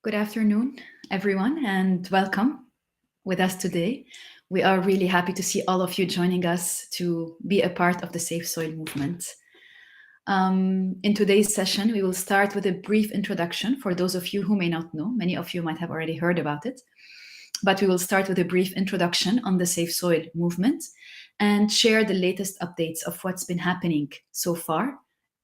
Good afternoon, everyone, and welcome with us today. We are really happy to see all of you joining us to be a part of the Safe Soil movement. In today's session, we will start with a brief introduction for those of you who may not know. Many of you might have already heard about it, but we will start with a brief introduction on the Safe Soil movement and share the latest updates of what's been happening so far,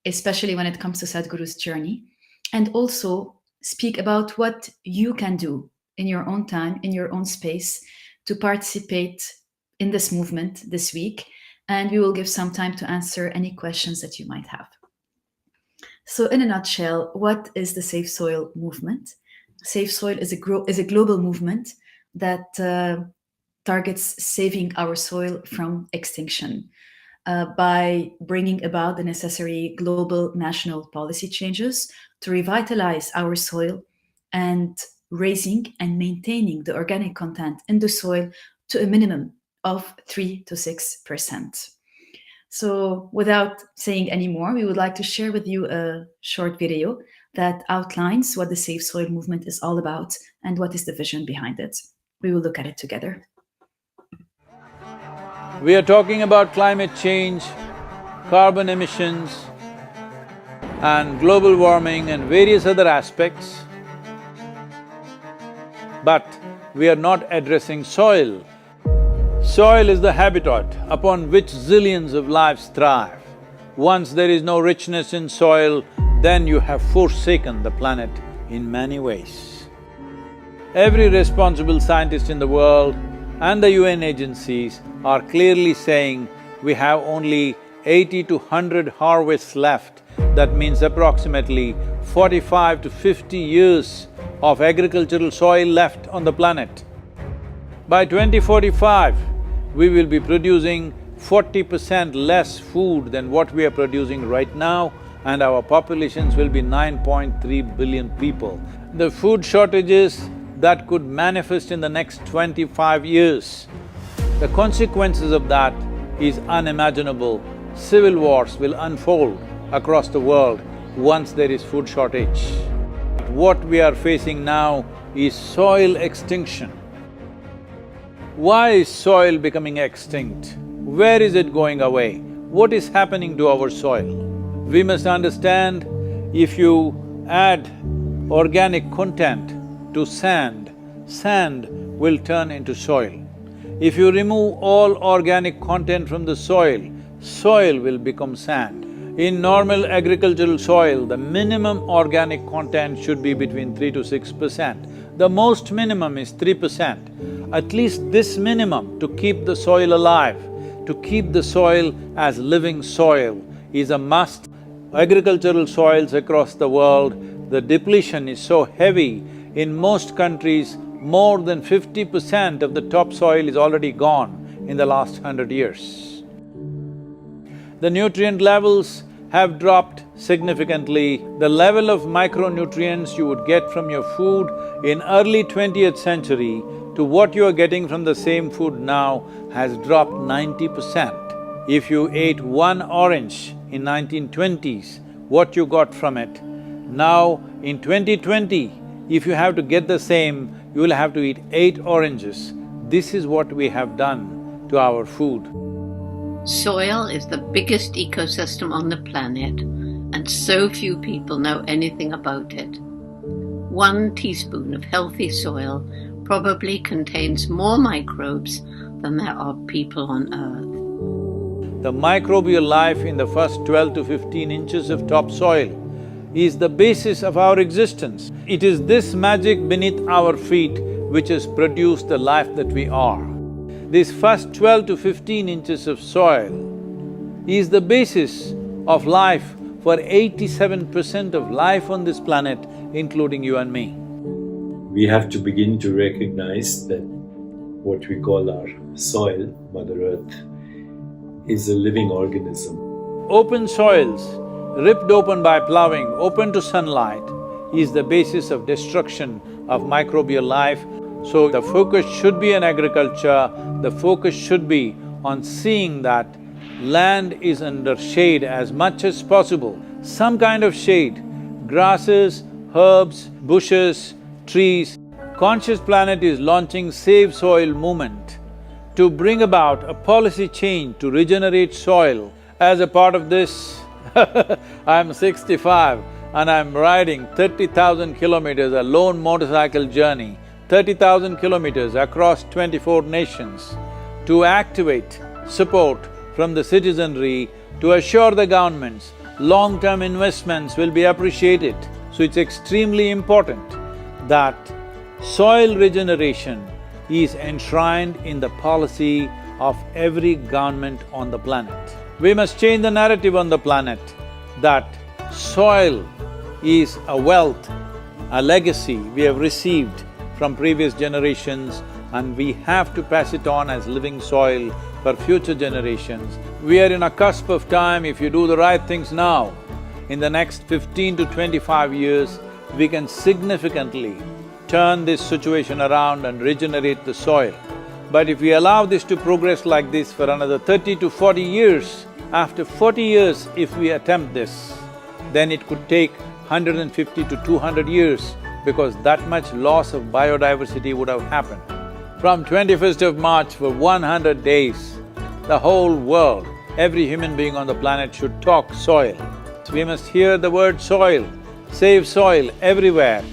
especially when it comes to Sadhguru's journey, and also speak about what you can do in your own time, in your own space, to participate in this movement this week. And we will give some time to answer any questions that you might have. So in a nutshell, what is the Safe Soil movement? Safe Soil is a global movement that targets saving our soil from extinction by bringing about the necessary global national policy changes to revitalize our soil and raising and maintaining the organic content in the soil to a minimum of 3 to 6%. So without saying any more, we would like to share with you a short video that outlines what the Safe Soil movement is all about and what is the vision behind it. We will look at it together. We are talking about climate change, carbon emissions, and global warming and various other aspects, but we are not addressing soil. Soil is the habitat upon which zillions of lives thrive. Once there is no richness in soil, then you have forsaken the planet in many ways. Every responsible scientist in the world and the UN agencies are clearly saying we have only 80 to 100 harvests left. That means approximately 45 to 50 years of agricultural soil left on the planet. By 2045, we will be producing 40% less food than what we are producing right now, and our populations will be 9.3 billion people. The food shortages that could manifest in the next 25 years, the consequences of that is unimaginable. Civil wars will unfold across the world once there is food shortage. What we are facing now is soil extinction. Why is soil becoming extinct? Where is it going away? What is happening to our soil? We must understand, if you add organic content to sand, sand will turn into soil. If you remove all organic content from the soil, soil will become sand. In normal agricultural soil, the minimum organic content should be between 3 to 6%. The most minimum is 3%. At least this minimum to keep the soil alive, to keep the soil as living soil is a must. Agricultural soils across the world, the depletion is so heavy. In most countries, more than 50% of the topsoil is already gone in the last 100 years. The nutrient levels have dropped significantly. The level of micronutrients you would get from your food in early 20th century to what you are getting from the same food now has dropped 90%. If you ate one orange in 1920s, what you got from it, now in 2020, if you have to get the same, you will have to eat 8 oranges. This is what we have done to our food. Soil is the biggest ecosystem on the planet, and so few people know anything about it. 1 teaspoon of healthy soil probably contains more microbes than there are people on Earth. The microbial life in the first 12 to 15 inches of topsoil is the basis of our existence. It is this magic beneath our feet which has produced the life that we are. This first 12 to 15 inches of soil is the basis of life for 87% of life on this planet, including you and me. We have to begin to recognize that what we call our soil, Mother Earth, is a living organism. Open soils, ripped open by plowing, open to sunlight, is the basis of destruction of microbial life. So the focus should be on agriculture, the focus should be on seeing that land is under shade as much as possible, some kind of shade, grasses, herbs, bushes, trees. Conscious Planet is launching Save Soil movement to bring about a policy change to regenerate soil. As a part of this, I'm 65 and I'm riding 30,000 kilometers, a lone motorcycle journey, 30,000 kilometers across 24 nations to activate support from the citizenry to assure the governments long-term investments will be appreciated. So it's extremely important that soil regeneration is enshrined in the policy of every government on the planet. We must change the narrative on the planet that soil is a wealth, a legacy we have received from previous generations, and we have to pass it on as living soil for future generations. We are in a cusp of time. If you do the right things now, in the next 15 to 25 years, we can significantly turn this situation around and regenerate the soil. But if we allow this to progress like this for another 30 to 40 years, after 40 years if we attempt this, then it could take 150 to 200 years because that much loss of biodiversity would have happened. From 21st of March for 100 days, the whole world, every human being on the planet should talk soil. We must hear the word soil, save soil everywhere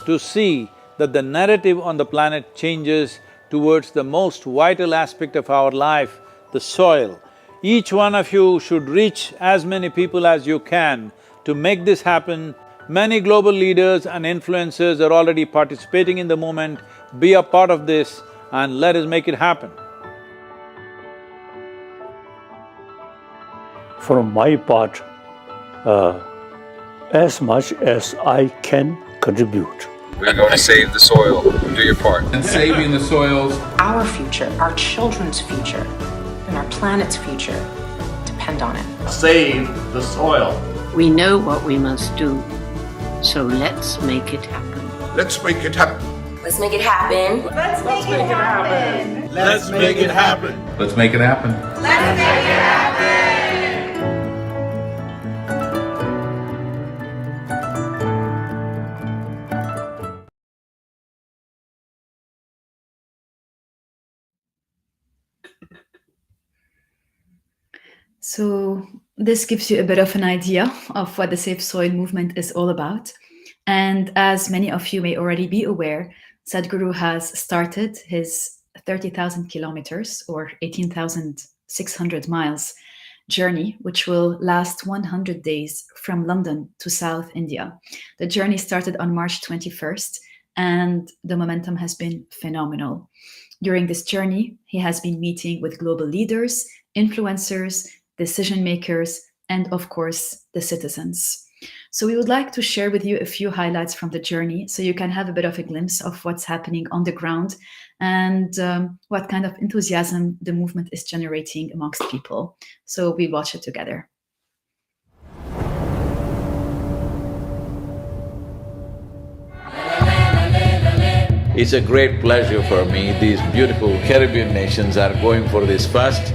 to see that the narrative on the planet changes towards the most vital aspect of our life, the soil. Each one of you should reach as many people as you can to make this happen. Many global leaders and influencers are already participating in the movement. Be a part of this and let us make it happen. From my part, as much as I can contribute. We're going to save the soil. Do your part. And saving the soils. Our future, our children's future, and our planet's future depend on it. Save the soil. We know what we must do, so let's make it happen. Let's make it happen. Let's make it happen. Let's make it happen. Let's make it happen. Let's make it happen. Let's make it happen. So this gives you a bit of an idea of what the Safe Soil movement is all about. And as many of you may already be aware, Sadhguru has started his 30,000 kilometers or 18,600 miles journey, which will last 100 days from London to South India. The journey started on March 21st, and the momentum has been phenomenal. During this journey, he has been meeting with global leaders, influencers, decision makers, and of course, the citizens. So we would like to share with you a few highlights from the journey so you can have a bit of a glimpse of what's happening on the ground and what kind of enthusiasm the movement is generating amongst people. So we watch it together. It's a great pleasure for me. These beautiful Caribbean nations are going for this first.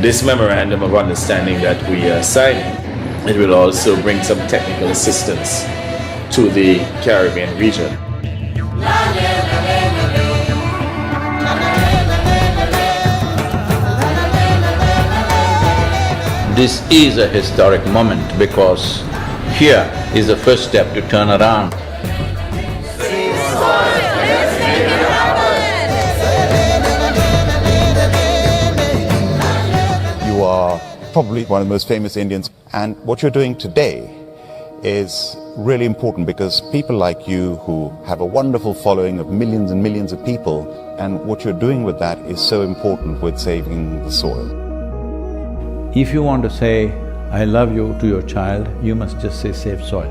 This memorandum of understanding that we are signing, it will also bring some technical assistance to the Caribbean region. This is a historic moment because here is the first step to turn around. You are probably one of the most famous Indians, and what you're doing today is really important because people like you who have a wonderful following of millions and millions of people, and what you're doing with that is so important with saving the soil. If you want to say, I love you to your child, you must just say save soil,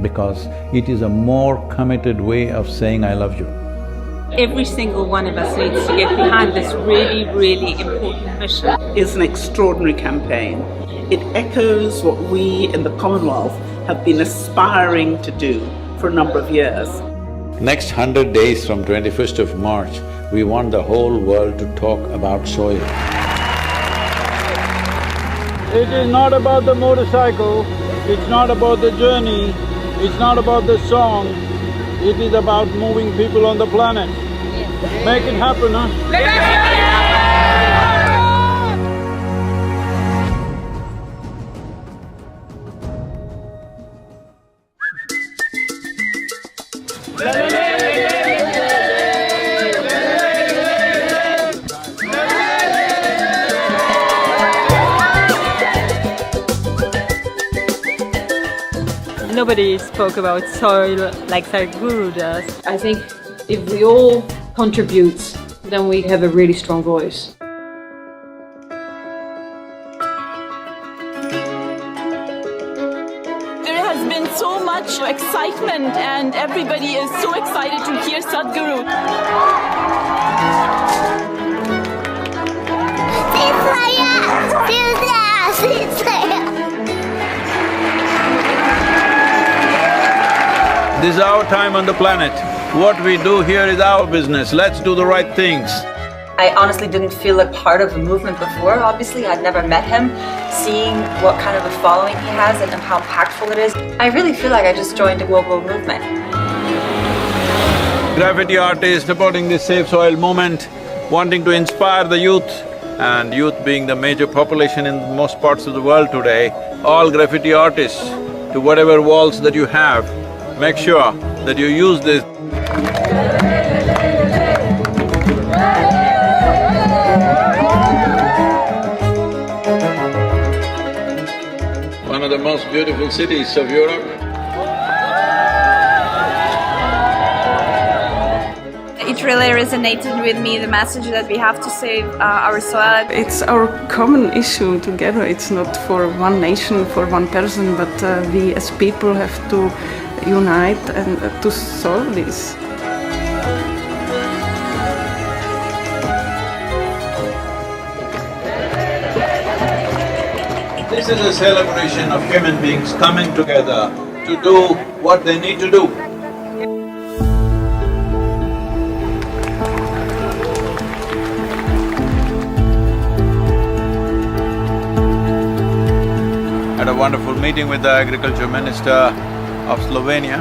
because it is a more committed way of saying I love you. Every single one of us needs to get behind this really, really important mission. It's an extraordinary campaign. It echoes what we in the Commonwealth have been aspiring to do for a number of years. Next 100 days from 21st of March, we want the whole world to talk about soil. It is not about the motorcycle, it's not about the journey, it's not about the song, it is about moving people on the planet. Make it happen, huh? Nobody spoke about soil like Sadhguru does. I think if we all contribute, then we have a really strong voice. There has been so much excitement and everybody is so excited to hear Sadhguru. This is our time on the planet. What we do here is our business. Let's do the right things. I honestly didn't feel like part of the movement before. Obviously, I'd never met him. Seeing what kind of a following he has and how impactful it is, I really feel like I just joined a global movement. Graffiti artists supporting this Safe Soil movement, wanting to inspire the youth, and youth being the major population in most parts of the world today, all graffiti artists, to whatever walls that you have, make sure that you use this. One of the most beautiful cities of Europe. It really resonated with me, the message that we have to save our soil. It's our common issue together. It's not for one nation, for one person, but we as people have to unite and to solve this. This is a celebration of human beings coming together to do what they need to do. Had a wonderful meeting with the Agriculture Minister of Slovenia.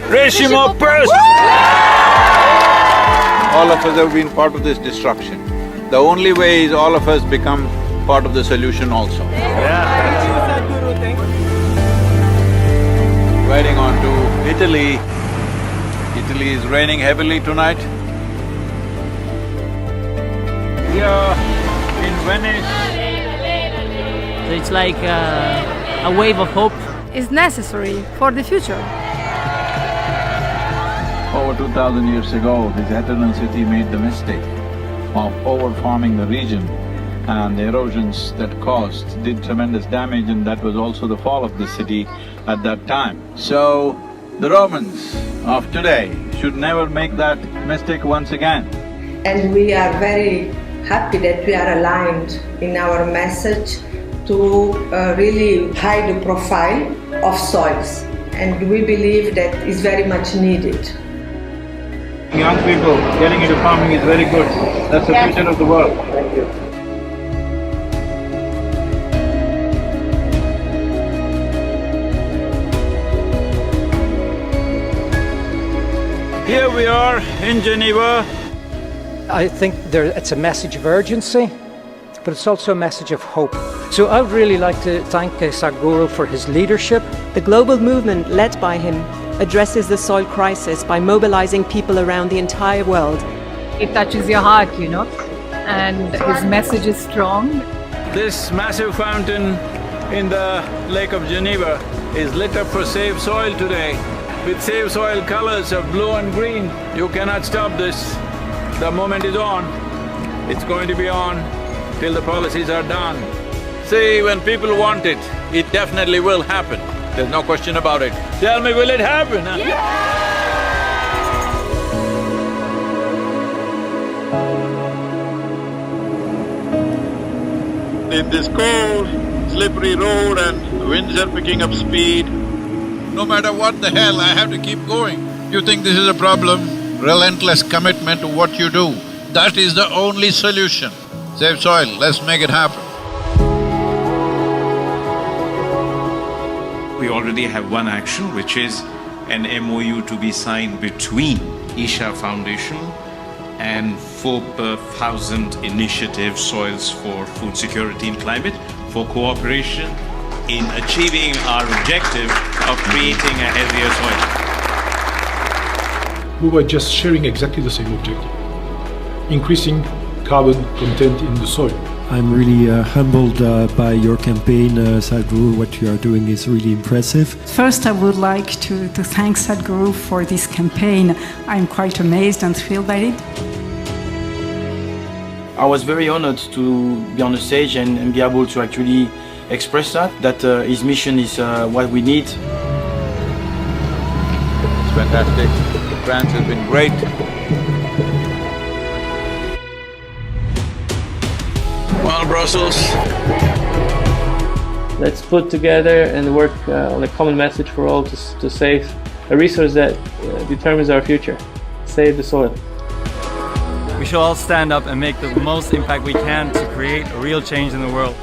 Reshimo first! All of us have been part of this destruction. The only way is all of us become part of the solution also. Riding on to Italy. Italy is raining heavily tonight. We are in Venice. So it's like a wave of hope. Is necessary for the future. Over 2000 years ago, this eternal city made the mistake of over-farming the region, and the erosions that caused did tremendous damage, and that was also the fall of the city at that time. So, the Romans of today should never make that mistake once again. And we are very happy that we are aligned in our message to really hide the profile of soils, and we believe that is very much needed. Young people getting into farming is very good. That's the future of the world. Thank you. Here we are in Geneva. I think it's a message of urgency, but it's also a message of hope. So I would really like to thank Sadhguru for his leadership. The global movement led by him addresses the soil crisis by mobilizing people around the entire world. It touches your heart, and his message is strong. This massive fountain in the Lake of Geneva is lit up for Save Soil today with Save Soil colors of blue and green. You cannot stop this. The moment is on. It's going to be on till the policies are done. See, when people want it, it definitely will happen. There's no question about it. Tell me, will it happen? Huh? In this cold, slippery road and winds are picking up speed, no matter what the hell, I have to keep going. You think this is a problem? Relentless commitment to what you do. That is the only solution. Save soil, let's make it happen. We already have one action, which is an MOU to be signed between Isha Foundation and 4,000 Initiative Soils for Food Security and Climate for cooperation in achieving our objective of creating a healthier soil. We were just sharing exactly the same objective, increasing carbon content in the soil. I'm really humbled by your campaign, Sadhguru. What you are doing is really impressive. First, I would like to thank Sadhguru for this campaign. I'm quite amazed and thrilled by it. I was very honored to be on the stage and be able to actually express that his mission is what we need. It's fantastic. France has been great. Well, Brussels. Let's put together and work on a common message for all to save a resource that determines our future. Save the soil. We should all stand up and make the most impact we can to create a real change in the world.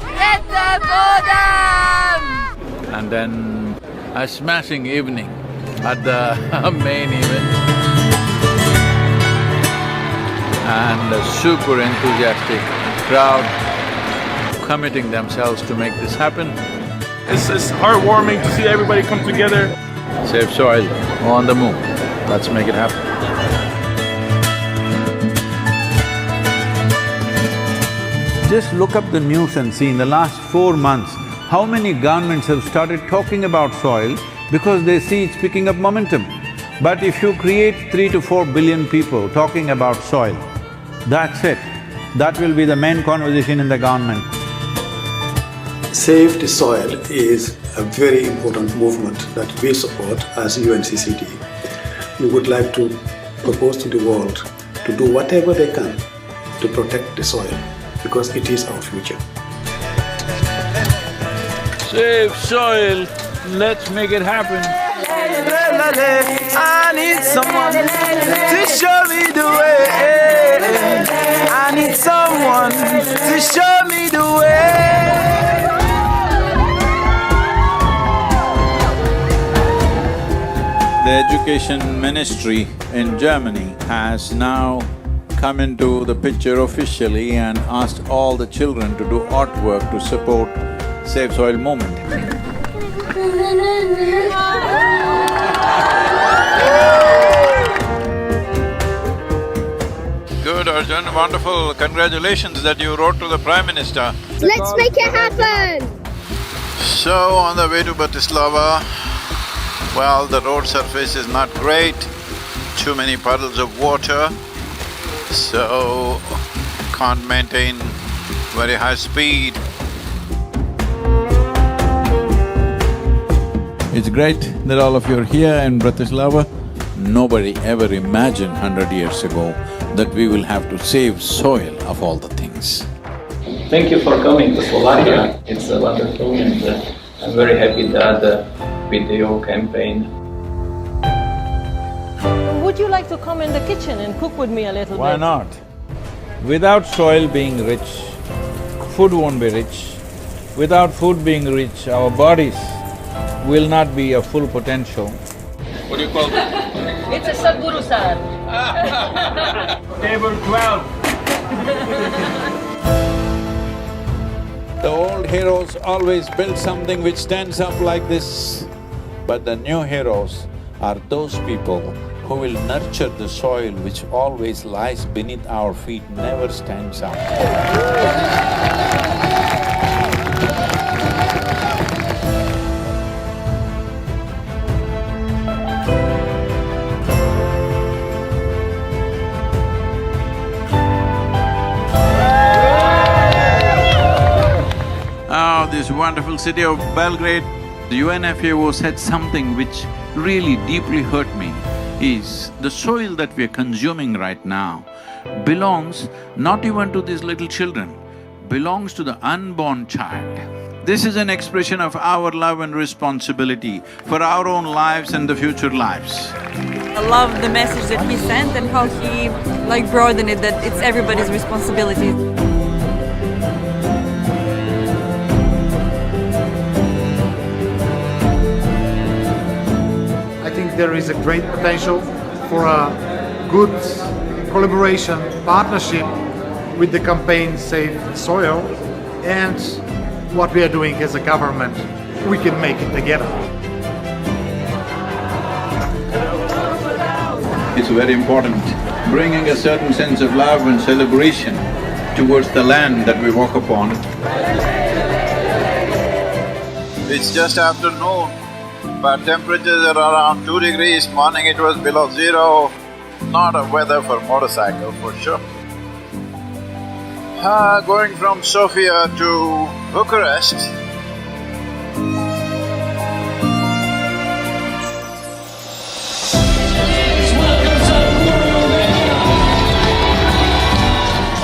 And then a smashing evening at the main event. And a super enthusiastic crowd committing themselves to make this happen. It's heartwarming to see everybody come together. Save soil on the move. Let's make it happen. Just look up the news and see in the last 4 months, how many governments have started talking about soil because they see it's picking up momentum. But if you create 3 to 4 billion people talking about soil, that's it. That will be the main conversation in the government. Save the Soil is a very important movement that we support as UNCCD. We would like to propose to the world to do whatever they can to protect the soil, because it is our future. Save soil, let's make it happen. I need someone to show me the way. I need someone to show me the way. The education ministry in Germany has now come into the picture officially and asked all the children to do artwork to support Save Soil movement. Good, Arjun, wonderful. Congratulations that you wrote to the Prime Minister. Let's make it happen! So, on the way to Bratislava, well, the road surface is not great, too many puddles of water, so can't maintain very high speed. It's great that all of you are here in Bratislava. Nobody ever imagined 100 years ago that we will have to save soil of all the things. Thank you for coming to Slovakia. It's wonderful, and I'm very happy that with your campaign. Would you like to come in the kitchen and cook with me a little Why bit? not? Without soil being rich, food won't be rich. Without food being rich, our bodies will not be of full potential. What do you call it? It's a Sadhguru sir. Table 12. The old heroes always built something which stands up like this, but the new heroes are those people who will nurture the soil which always lies beneath our feet, never stands up. This wonderful city of Belgrade, the UNFAO said something which really deeply hurt me, is the soil that we are consuming right now belongs not even to these little children, belongs to the unborn child. This is an expression of our love and responsibility for our own lives and the future lives. I love the message that he sent and how he broadened it, that it's everybody's responsibility. I think there is a great potential for a good collaboration, partnership with the campaign Save Soil, and what we are doing as a government. We can make it together. It's very important, bringing a certain sense of love and celebration towards the land that we walk upon. It's just afternoon, but temperatures are around 2 degrees, morning it was below 0. Not a weather for motorcycle for sure. Going from Sofia to Bucharest.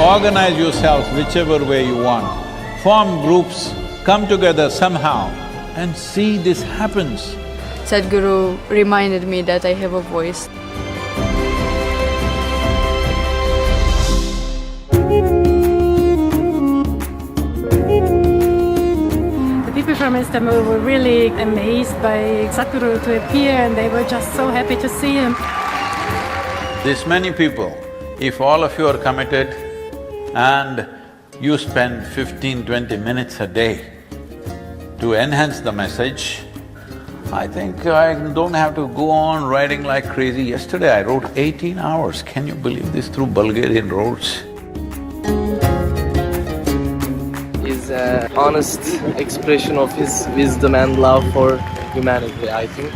Organize yourselves whichever way you want, form groups, come together somehow and see this happens. Sadhguru reminded me that I have a voice. The people from Istanbul were really amazed by Sadhguru to appear, and they were just so happy to see him. This many people, if all of you are committed and you spend 15–20 minutes a day to enhance the message, I think I don't have to go on riding like crazy. Yesterday I rode 18 hours, can you believe this, through Bulgarian roads? Is an honest expression of his wisdom and love for humanity, I think.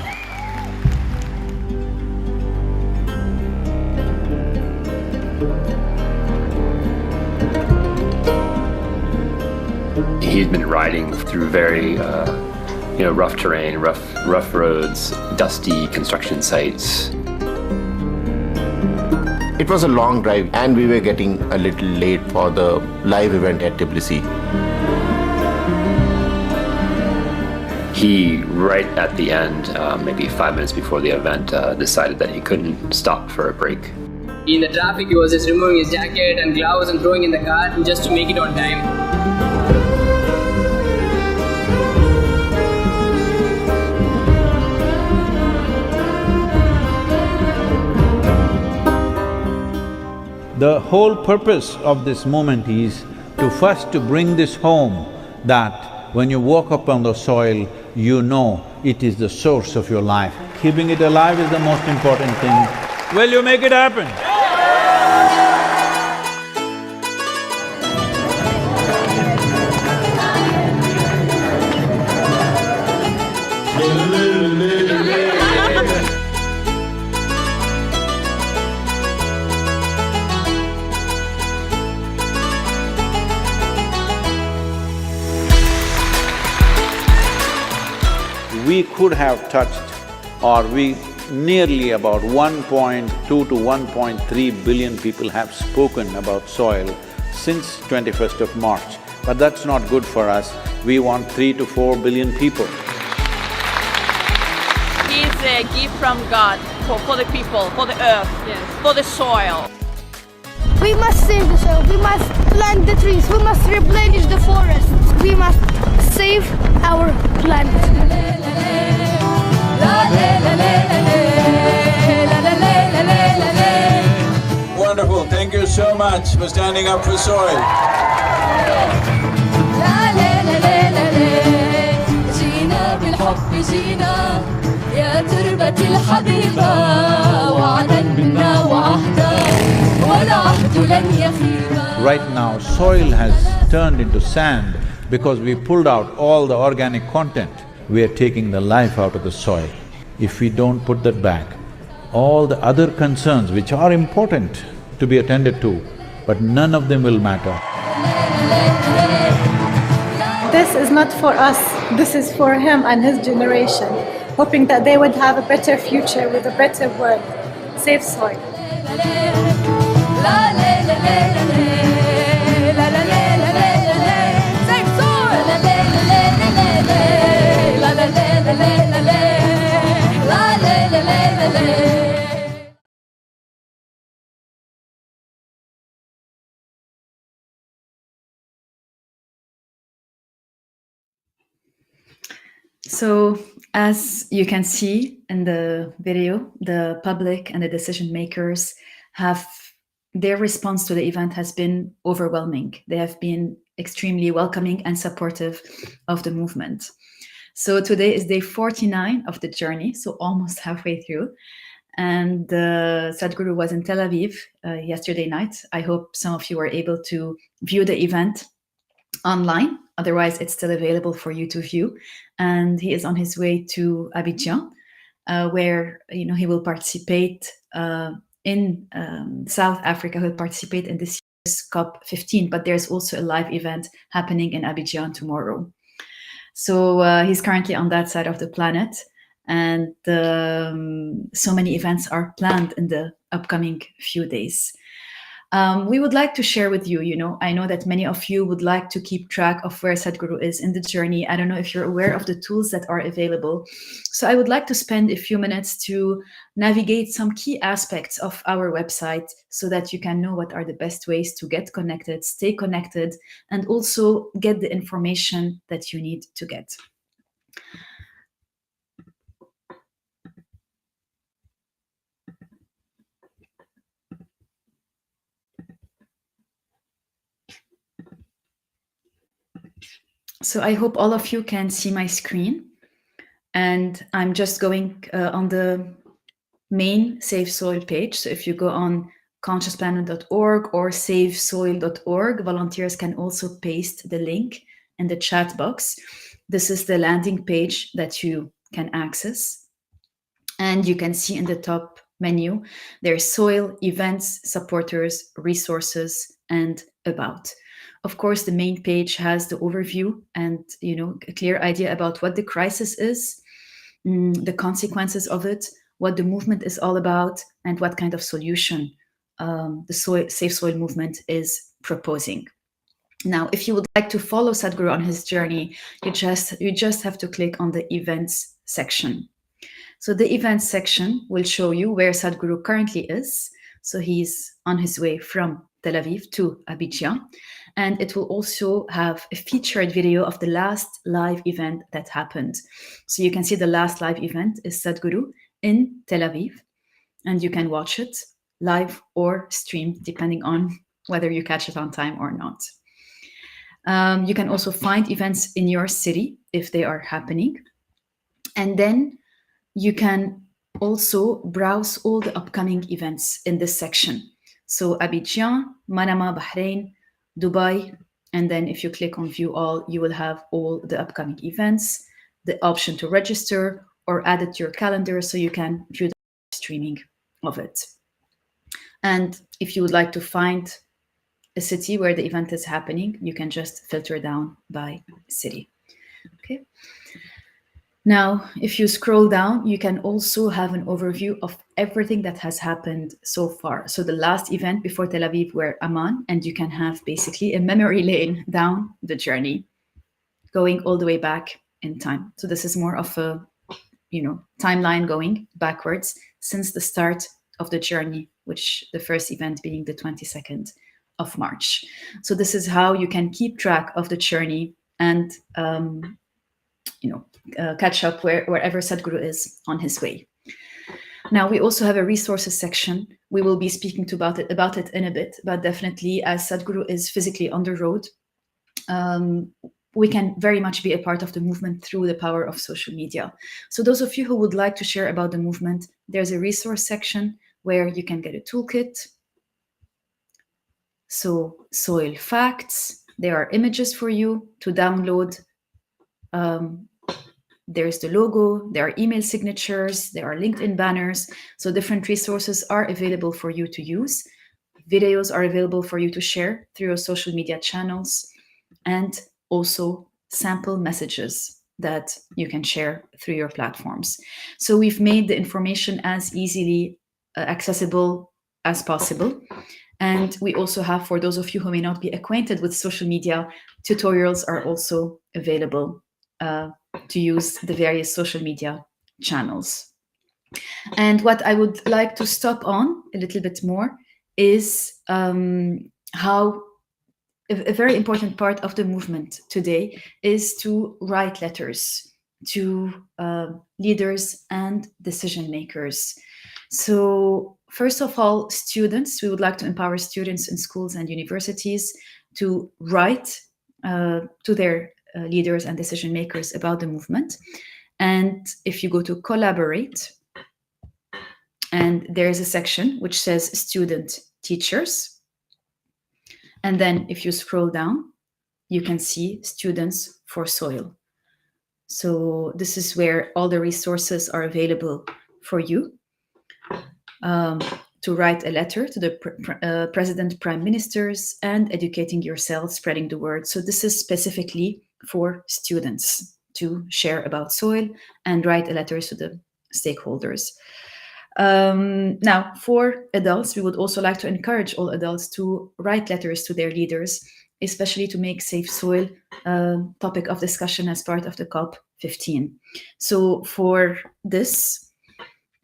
He's been riding through very, rough terrain, rough roads, dusty construction sites. It was a long drive and we were getting a little late for the live event at Tbilisi. He, right at the end, maybe 5 minutes before the event, decided that he couldn't stop for a break. In the traffic, he was just removing his jacket and gloves and throwing in the car just to make it on time. The whole purpose of this moment is to first to bring this home, that when you walk up on the soil, you know it is the source of your life. Keeping it alive is the most important thing. Will you make it happen? We could have touched, or we nearly about 1.2 to 1.3 billion people have spoken about soil since 21st of March. But that's not good for us. We want 3 to 4 billion people. It's a gift from God for the people, for the earth, for the soil. We must save the soil, we must plant the trees, we must replenish the forests, we must save our planet. Wonderful, thank you so much for standing up for soil. جينا بالحب جينا يا تربة الحبيبة وعدا منا وعهدا والعهد لن يخيبا. Right now, soil has turned into sand because we pulled out all the organic content. We are taking the life out of the soil. If we don't put that back, all the other concerns which are important to be attended to, but none of them will matter. This is not for us, this is for him and his generation, hoping that they would have a better future with a better world. Save soil. So, as you can see in the video, the public and the decision makers their response to the event has been overwhelming. They have been extremely welcoming and supportive of the movement. So today is day 49 of the journey, so almost halfway through. And Sadhguru was in Tel Aviv yesterday night. I hope some of you were able to view the event online. Otherwise, it's still available for you to view. And he is on his way to Abidjan, where he will participate in South Africa. He'll participate in this year's COP15, but there's also a live event happening in Abidjan tomorrow. So he's currently on that side of the planet, and so many events are planned in the upcoming few days. We would like to share with you, I know that many of you would like to keep track of where Sadhguru is in the journey. I don't know if you're aware of the tools that are available. So I would like to spend a few minutes to navigate some key aspects of our website so that you can know what are the best ways to get connected, stay connected, and also get the information that you need to get. So I hope all of you can see my screen, and I'm just going on the main Save Soil page. So if you go on consciousplanet.org or savesoil.org, volunteers can also paste the link in the chat box. This is the landing page that you can access. And you can see in the top menu, there's soil, events, supporters, resources, and about. Of course, the main page has the overview and a clear idea about what the crisis is, the consequences of it, what the movement is all about, and what kind of solution the Safe Soil movement is proposing. Now, if you would like to follow Sadhguru on his journey, you just have to click on the events section. So the events section will show you where Sadhguru currently is. So he's on his way from Tel Aviv to Abidjan. And it will also have a featured video of the last live event that happened. So you can see the last live event is Sadhguru in Tel Aviv, and you can watch it live or streamed, depending on whether you catch it on time or not. You can also find events in your city if they are happening. And then you can also browse all the upcoming events in this section. So Abidjan, Manama, Bahrain, Dubai, and then if you click on view all, you will have all the upcoming events, the option to register or add it to your calendar so you can view the streaming of it. And if you would like to find a city where the event is happening, you can just filter down by city. Okay. Now, if you scroll down, you can also have an overview of everything that has happened so far. So the last event before Tel Aviv were Amman, and you can have basically a memory lane down the journey, going all the way back in time. So this is more of a, timeline going backwards since the start of the journey, which the first event being the 22nd of March. So this is how you can keep track of the journey and catch up wherever Sadhguru is on his way. Now, we also have a resources section. We will be speaking about it in a bit, but definitely as Sadhguru is physically on the road, we can very much be a part of the movement through the power of social media. So those of you who would like to share about the movement, there's a resource section where you can get a toolkit. So soil facts, there are images for you to download. There's the logo, there are email signatures, there are LinkedIn banners. So different resources are available for you to use. Videos are available for you to share through your social media channels, and also sample messages that you can share through your platforms. So we've made the information as easily accessible as possible. And we also have, for those of you who may not be acquainted with social media, tutorials are also available to use the various social media channels. And what I would like to stop on a little bit more is how a very important part of the movement today is to write letters to leaders and decision makers. So first of all, students, we would like to empower students in schools and universities to write to their leaders and decision makers about the movement. And if you go to collaborate, and there's a section which says student teachers. And then if you scroll down, you can see students for soil. So this is where all the resources are available for you to write a letter to the president, prime ministers, and educating yourself, spreading the word. So this is specifically for students to share about soil and write a letter to the stakeholders. Now, for adults, we would also like to encourage all adults to write letters to their leaders, especially to make safe soil a topic of discussion as part of the COP15. So for this,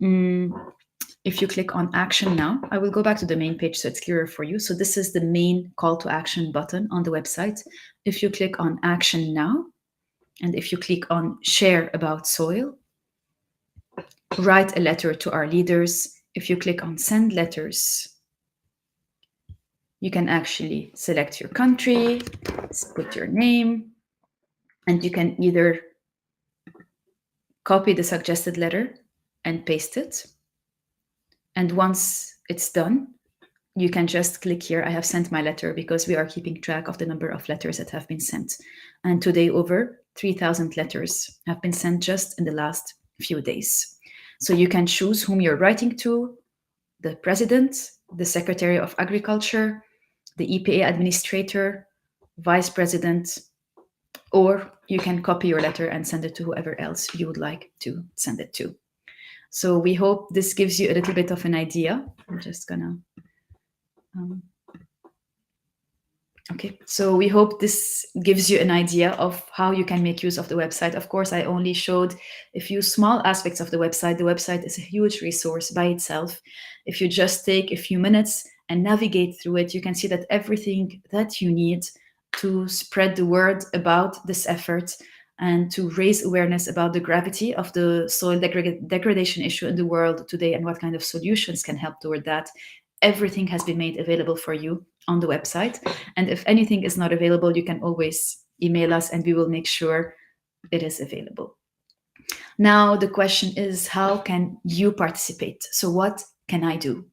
if you click on action now, I will go back to the main page so it's clearer for you. So this is the main call to action button on the website. If you click on action now, and if you click on share about soil, write a letter to our leaders. If you click on send letters, you can actually select your country, put your name, and you can either copy the suggested letter and paste it. And once it's done, you can just click here, I have sent my letter, because we are keeping track of the number of letters that have been sent. And today over 3,000 letters have been sent just in the last few days. So you can choose whom you're writing to, the president, the secretary of agriculture, the EPA administrator, vice president, or you can copy your letter and send it to whoever else you would like to send it to. So we hope this gives you a little bit of an idea. I'm just gonna, okay. So we hope this gives you an idea of how you can make use of the website. Of course, I only showed a few small aspects of the website. The website is a huge resource by itself. If you just take a few minutes and navigate through it, you can see that everything that you need to spread the word about this effort and to raise awareness about the gravity of the soil degradation issue in the world today and what kind of solutions can help toward that everything has been made available for you on the website. And if anything is not available, you can always email us and we will make sure it is available. Now, the question is, how can you participate? So what can I do?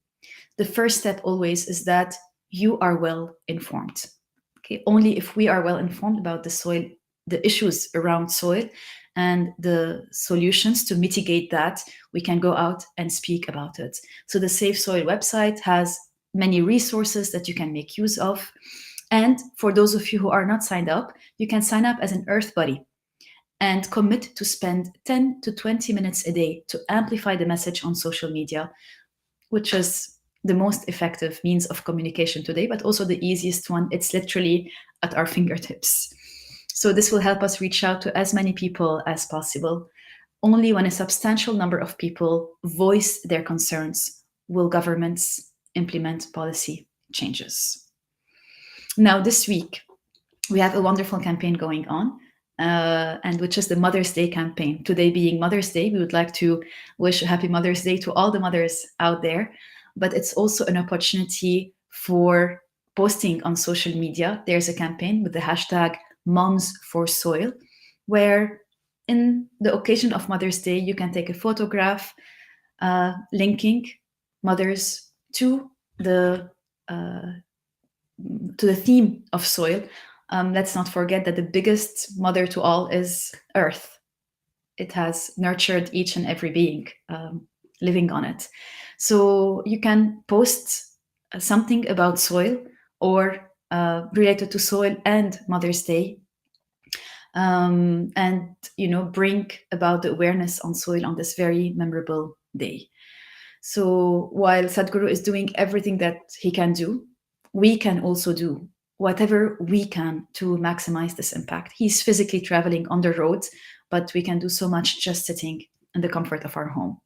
The first step always is that you are well informed. Okay, only if we are well informed about the soil, the issues around soil, and the solutions to mitigate that, we can go out and speak about it. So the Safe Soil website has many resources that you can make use of. And for those of you who are not signed up, you can sign up as an Earth Buddy and commit to spend 10 to 20 minutes a day to amplify the message on social media, which is the most effective means of communication today, but also the easiest one. It's literally at our fingertips. So this will help us reach out to as many people as possible. Only when a substantial number of people voice their concerns will governments implement policy changes. Now, this week, we have a wonderful campaign going on, and which is the Mother's Day campaign. Today being Mother's Day, we would like to wish a happy Mother's Day to all the mothers out there, but it's also an opportunity for posting on social media. There's a campaign with the hashtag Moms for Soil, where in the occasion of Mother's Day, you can take a photograph linking mothers to the theme of soil. Let's not forget that the biggest mother to all is Earth. It has nurtured each and every being living on it. So you can post something about soil or related to soil and Mother's Day, and bring about the awareness on soil on this very memorable day. So while Sadhguru is doing everything that he can do, we can also do whatever we can to maximize this impact. He's physically traveling on the road, but we can do so much just sitting in the comfort of our home.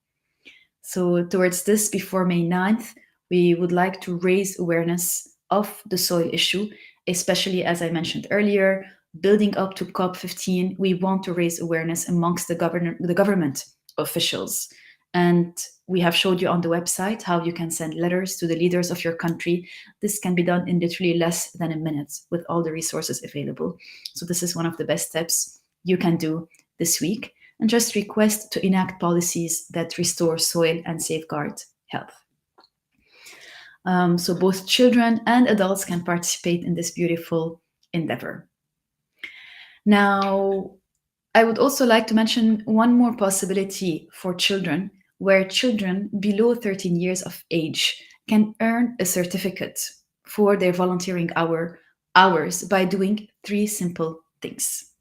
So towards this, before May 9th, we would like to raise awareness of the soil issue, especially, as I mentioned earlier, building up to COP15, we want to raise awareness amongst the government officials. And we have showed you on the website how you can send letters to the leaders of your country. This can be done in literally less than a minute with all the resources available. So this is one of the best steps you can do this week. And just request to enact policies that restore soil and safeguard health. So both children and adults can participate in this beautiful endeavor. Now, I would also like to mention one more possibility for children, where children below 13 years of age can earn a certificate for their volunteering hours by doing 3 simple things.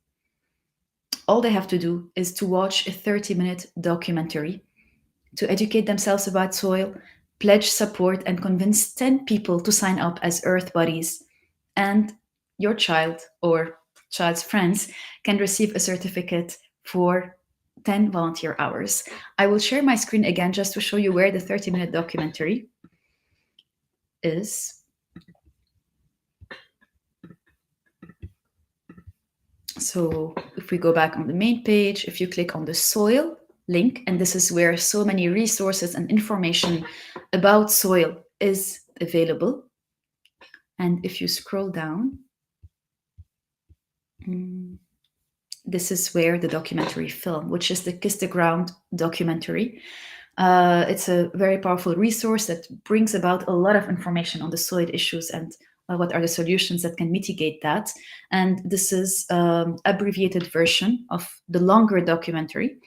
All they have to do is to watch a 30-minute documentary, to educate themselves about soil, pledge support, and convince 10 people to sign up as Earth Buddies, and your child or child's friends can receive a certificate for 10 volunteer hours. I will share my screen again just to show you where the 30-minute documentary is. So if we go back on the main page, if you click on the soil link, and this is where so many resources and information about soil is available. And if you scroll down, this is where the documentary film, which is the Kiss the Ground documentary. It's a very powerful resource that brings about a lot of information on the soil issues and what are the solutions that can mitigate that. And this is abbreviated version of the longer documentary,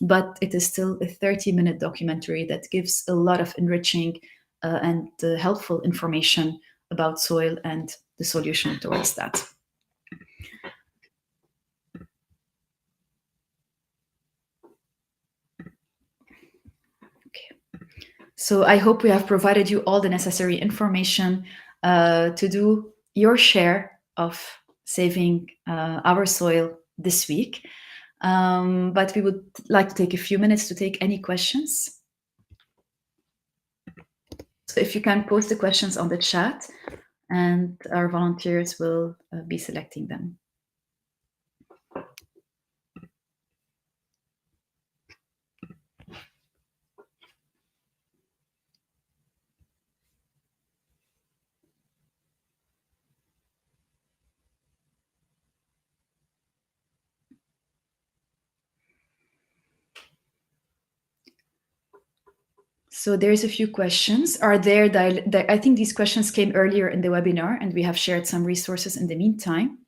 but it is still a 30-minute documentary that gives a lot of enriching and helpful information about soil and the solution towards that. So I hope we have provided you all the necessary information to do your share of saving our soil this week. But we would like to take a few minutes to take any questions. So if you can post the questions on the chat, and our volunteers will be selecting them. So there's a few questions. Are there, I think these questions came earlier in the webinar, and we have shared some resources in the meantime.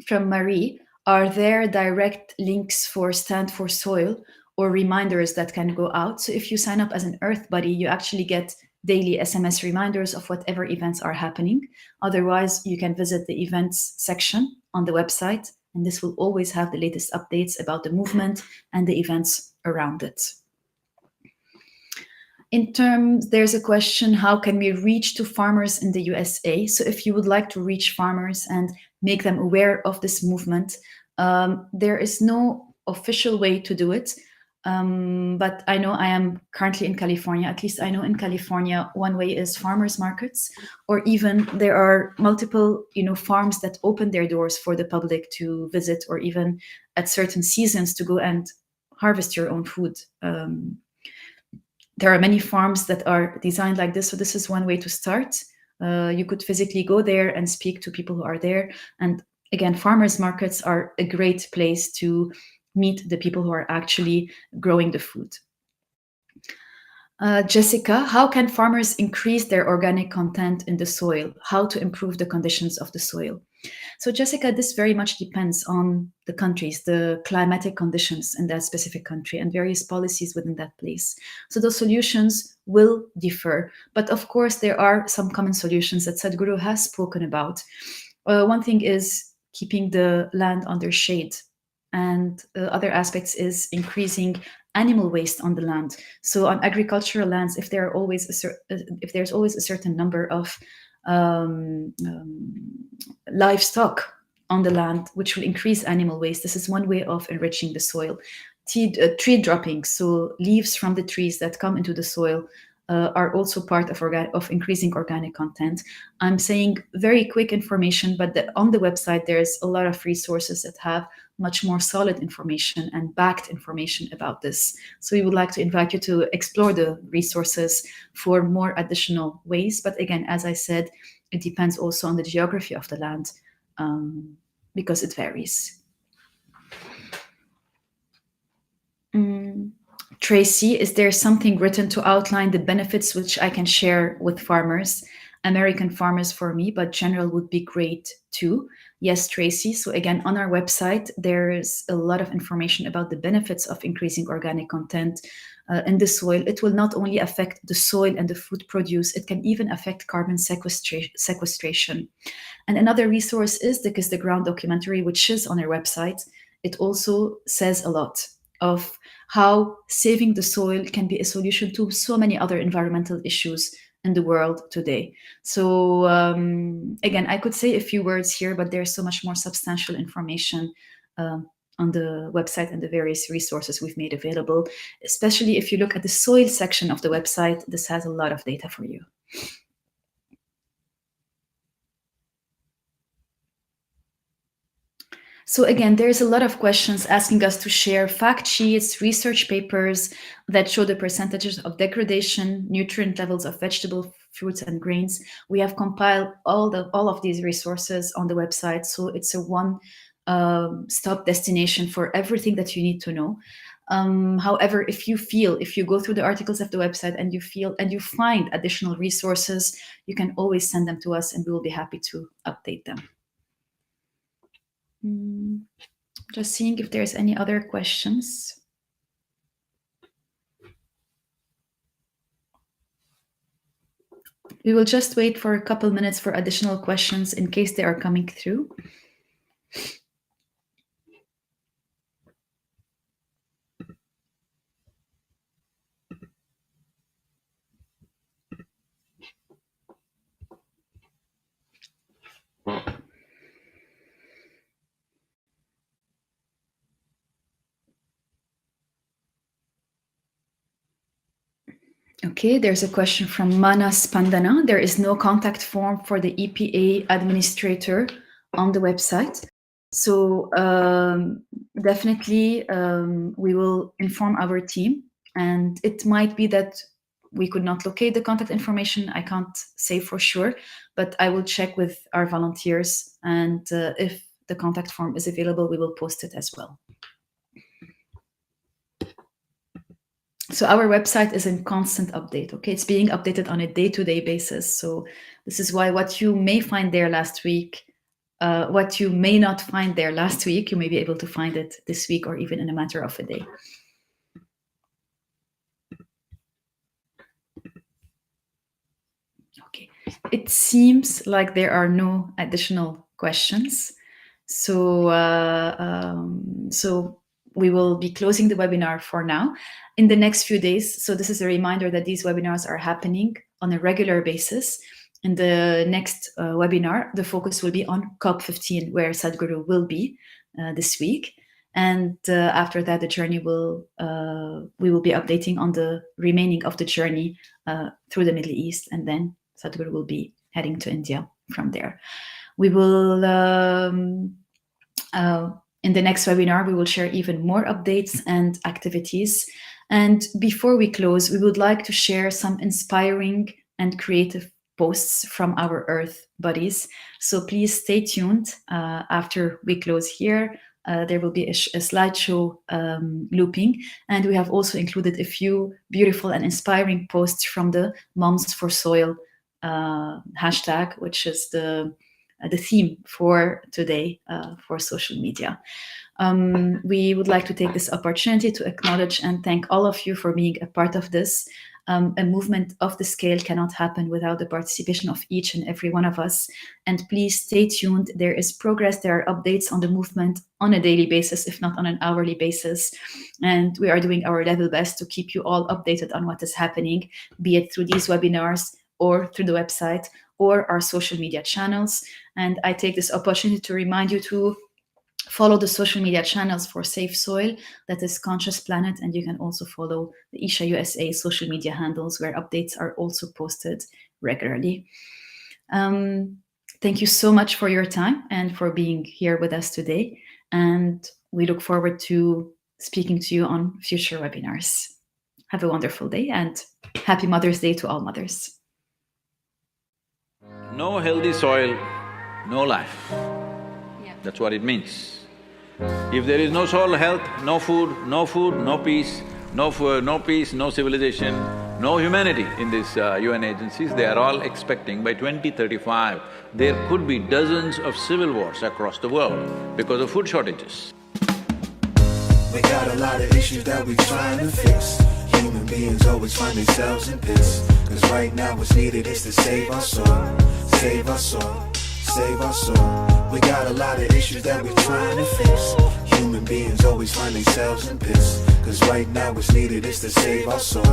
From Marie, are there direct links for Stand for Soil or reminders that can go out? So if you sign up as an Earth Buddy, you actually get daily SMS reminders of whatever events are happening. Otherwise, you can visit the events section on the website, and this will always have the latest updates about the movement and the events around it. In terms, there's a question, how can we reach to farmers in the USA? So if you would like to reach farmers and make them aware of this movement, there is no official way to do it. But I know I am currently in California. At least I know in California, one way is farmers markets, or even there are multiple, farms that open their doors for the public to visit, or even at certain seasons to go and harvest your own food. There are many farms that are designed like this, so this is one way to start. You could physically go there and speak to people who are there. And again, farmers markets are a great place to meet the people who are actually growing the food. Jessica, how can farmers increase their organic content in the soil? How to improve the conditions of the soil? So Jessica, this very much depends on the countries, the climatic conditions in that specific country, and various policies within that place. So the solutions will differ. But of course, there are some common solutions that Sadhguru has spoken about. One thing is keeping the land under shade. And other aspects is increasing animal waste on the land. So on agricultural lands, if there's always a certain number of livestock on the land, which will increase animal waste, this is one way of enriching the soil. Tree droppings, so leaves from the trees that come into the soil, are also part of increasing organic content. I'm saying very quick information, but on the website, there's a lot of resources that have much more solid information and backed information about this. So we would like to invite you to explore the resources for more additional ways. But again, as I said, it depends also on the geography of the land, because it varies. Tracy, is there something written to outline the benefits which I can share with farmers? American farmers for me, but general would be great too. Yes, Tracy. So again, on our website, there's a lot of information about the benefits of increasing organic content in the soil. It will not only affect the soil and the food produce, it can even affect carbon sequestration. And another resource is the Kiss the Ground documentary, which is on our website. It also says a lot of how saving the soil can be a solution to so many other environmental issues in the world today. So again, I could say a few words here, but there's so much more substantial information on the website and the various resources we've made available. Especially if you look at the soil section of the website, this has a lot of data for you. So again, there's a lot of questions asking us to share fact sheets, research papers that show the percentages of degradation, nutrient levels of vegetable, fruits, and grains. We have compiled all of these resources on the website, so it's a one-stop destination for everything that you need to know. However, if you go through the articles of the website and you find additional resources, you can always send them to us, and we will be happy to update them. Just seeing if there's any other questions. We will just wait for a couple minutes for additional questions in case they are coming through. Okay, there's a question from Manas Pandana. There is no contact form for the EPA administrator on the website. So definitely we will inform our team, and it might be that we could not locate the contact information. I can't say for sure, but I will check with our volunteers, and if the contact form is available, we will post it as well. So our website is in constant update, okay? It's being updated on a day-to-day basis. So this is why what you may find there last week, what you may not find there last week, you may be able to find it this week or even in a matter of a day. Okay, it seems like there are no additional questions. So, so we will be closing the webinar for now. In the next few days, so this is a reminder that these webinars are happening on a regular basis. In the next webinar, the focus will be on COP15, where Sadhguru will be this week. And after that, the journey will we will be updating on the remaining of the journey through the Middle East, and then Sadhguru will be heading to India from there. We will, in the next webinar, we will share even more updates and activities. And before we close, we would like to share some inspiring and creative posts from our Earth buddies. So please stay tuned. After we close here, there will be a slideshow looping. And we have also included a few beautiful and inspiring posts from the Moms for Soil hashtag, which is the theme for today for social media. We would like to take this opportunity to acknowledge and thank all of you for being a part of this. A movement of the scale cannot happen without the participation of each and every one of us. And please stay tuned. There is progress. There are updates on the movement on a daily basis, if not on an hourly basis. And we are doing our level best to keep you all updated on what is happening, be it through these webinars or through the website or our social media channels. And I take this opportunity to remind you to follow the social media channels for Safe Soil, that is Conscious Planet, and you can also follow the Isha USA social media handles where updates are also posted regularly. Thank you so much for your time and for being here with us today. And we look forward to speaking to you on future webinars. Have a wonderful day and happy Mother's Day to all mothers. No healthy soil, no life. That's what it means. If there is no soil health, no food, no peace, no peace, no civilization, no humanity in these UN agencies. They are all expecting by 2035, there could be dozens of civil wars across the world because of food shortages. We got a lot of issues that we trying to fix. Human beings always find themselves in this. Cause right now what's needed is to save our soul, save our soul, save our soul. We got a lot of issues that we trying to fix. Human beings always find themselves in this. Cause right now what's needed is to save our soul,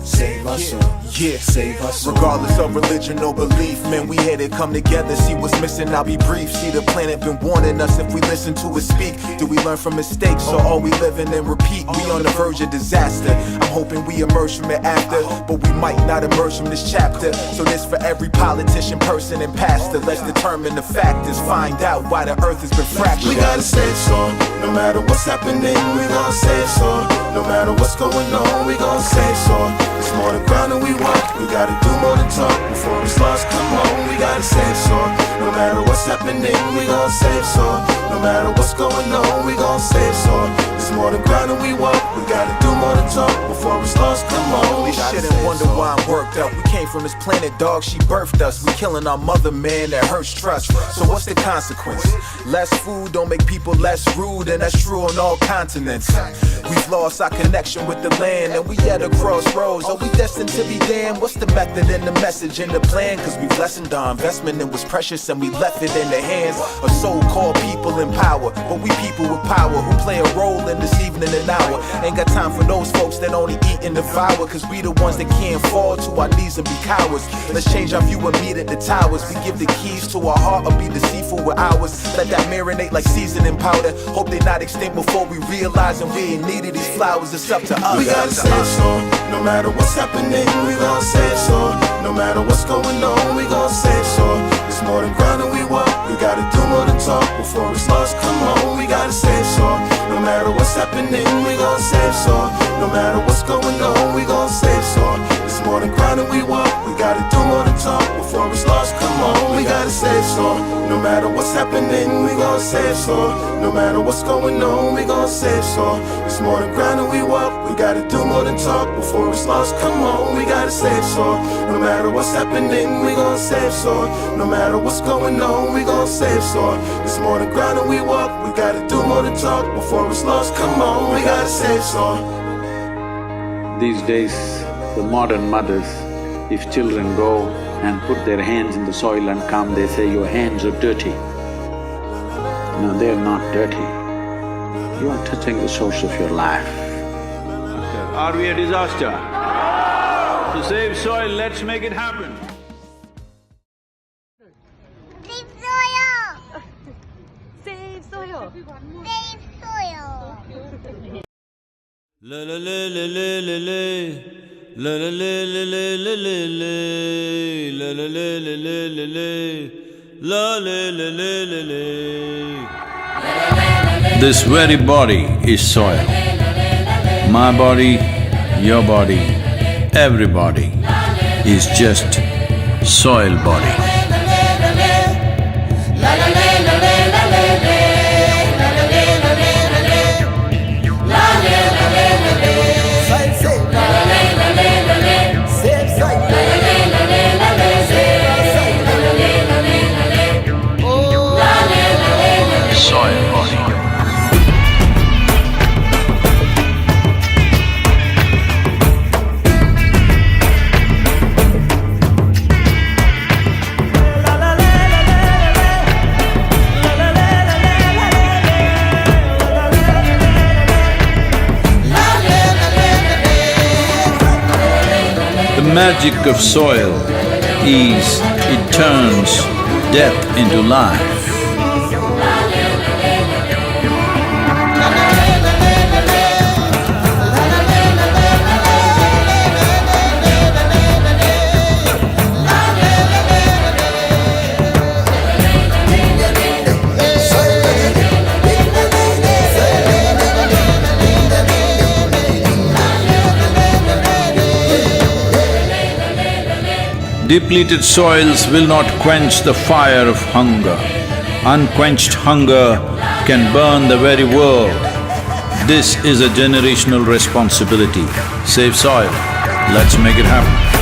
save our soul, yeah, save our soul. Regardless of religion or belief, man, we had to come together, see what's missing, I'll be brief. See the planet been warning us, if we listen to it speak, do we learn from mistakes or are we living and repeat? We on the verge of disaster, I'm hoping we emerge from it after, but we might not emerge from this chapter. So this for every politician, person and pastor, let's determine the factors, find out why the earth has been fractured. We gotta save soul, no matter what's happening, we gon' save soul. No matter what's going on, we gon' save soul. It's more than ground and we walk, we gotta do more than talk. Before it's lost, come on, we gotta save soul. No matter what's happening, we gon' save soul. No matter what's going on, we gon' save soul. It's more than ground and we walk, we gotta do more than talk. Before it's lost, come on, we gotta shouldn't wonder why I'm worked up. We came from this planet, dog, she birthed us. We killing our mother, man, that hurts trust. So what's the consequence? Less food don't make people less rude, and that's true on all continents. We've lost our connection with the land, and we at a crossroads. Are we destined to be damned? What's the method and the message and the plan? Cause we've lessened our investment and was precious, and we left it in the hands of so-called people in power. But we people with power who play a role in this evening and hour. Ain't got time for those folks that only eat and devour. Cause we the ones that can't fall to our knees and be cowards. Let's change our view and meet at the towers. We give the keys to our heart or be deceitful with ours. Let that marinate like seasoning powder. Hope they not extinct before we realize and we ain't needed these flowers. It's up to us. We gotta save soul. No matter what's happening, we gon' save soul. No matter what's going on, we gon' save soul. It's more than ground and we walk, we gotta do more than talk. Before it's lost, come on, we gotta save soul. No matter what's happening, we gon' save soul. No matter what's going on, we gon' save soul. It's more than ground and we walk, we gotta do more than talk. Before it's lost, come on, we gotta save soul. No matter what's happening, we gon' save soul. No matter what's going on, we gon' save soul. It's more than ground and we walk, we gotta do more than talk before it's lost. Come on, we gotta save soil. No matter what's happening, we gon' save soil. No matter what's going on, we gon' save soil. It's more than ground and we walk. We gotta do more than talk before it's lost. Come on, we gotta save soil. These days, the modern mothers, if children go and put their hands in the soil and come, they say, your hands are dirty. No, they're not dirty. You are touching the source of your life. Are we a disaster? To save soil, let's make it happen. Save soil! Save soil! Save soil! La la la la la la la. La la la la la la la la. La la la la la la la. La la la la la la. This very body is soil. My body, your body, everybody is just soil body. Soil body. The magic of soil is it turns death into life. Depleted soils will not quench the fire of hunger. Unquenched hunger can burn the very world. This is a generational responsibility. Save soil. Let's make it happen.